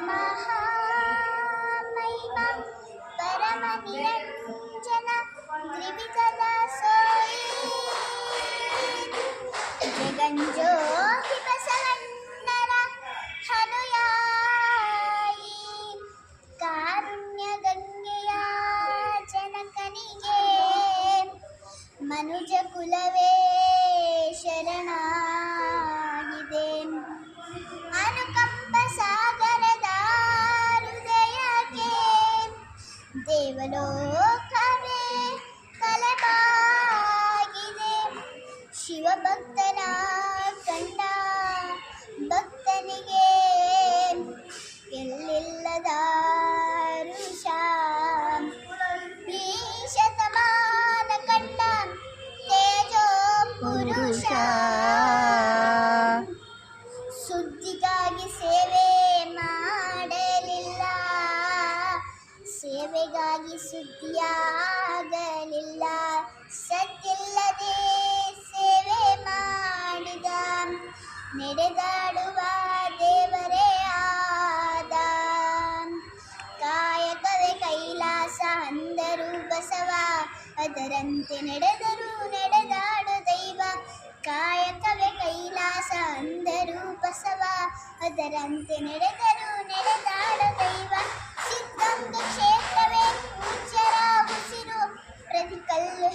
ಮಹಾಮಹಿಮ ಪರಮ ನಿರಂಜನ ತ್ರಿವಿಧದ ಸೋಯಿ ಜಗಂಜೋಗಿ ಬಸವಣ್ಣರ ಅನುಯಾಯಿ ಕಾರುಣ್ಯ ಗಂಗೆಯ ಜನಕನಿಗೆ ಮನುಜ ಕುಲವೇ ಶರಣಾಗಿದೆ. ಅನುಕಂಪ ಸಾಗರದ ಹೃದಯಕ್ಕೆ ದೇವಲೋಕವೇ ತಲೆಬಾಗಿದೆ. ಶಿವಭಕ್ತನ ಕಂಡ ಭಕ್ತನಿಗೆ ಎಲ್ಲಿಲ್ಲದ ಋಷ. ಈ ಶತಮಾನ ಕಂಡ ತೇಜೋ ಪುರುಷ. ಸುದ್ದಿಗಾಗಿ ಸೇವೆ ಮಾಡಲಿಲ್ಲ, ಸೇವೆಗಾಗಿ ಸುದ್ದಿಯಾಗಲಿಲ್ಲ. ಸದ್ದಿಲ್ಲದೆ ಸೇವೆ ಮಾಡಿದ ನಡೆದಾಡುವ ದೇವರೇ ಆದ. ಕಾಯಕವೇ ಕೈಲಾಸ ಅಂದರು ಬಸವ, ಅದರಂತೆ ನಡೆದರು ನಡೆದಾಡು ದೈವ. ಕಾಯಕವೇ ಕೈಲಾಸ ಅಂದರು ಬಸವ, ಅದರಂತೆ ನಡೆದರು ನಡೆದಾಡು ದೈವ. ಸಿದ್ಧಂಗ ಕ್ಷೇತ್ರವೇ ಪೂಜ್ಯರ ಉಸಿರು, ಪ್ರತಿ ಕಲ್ಲು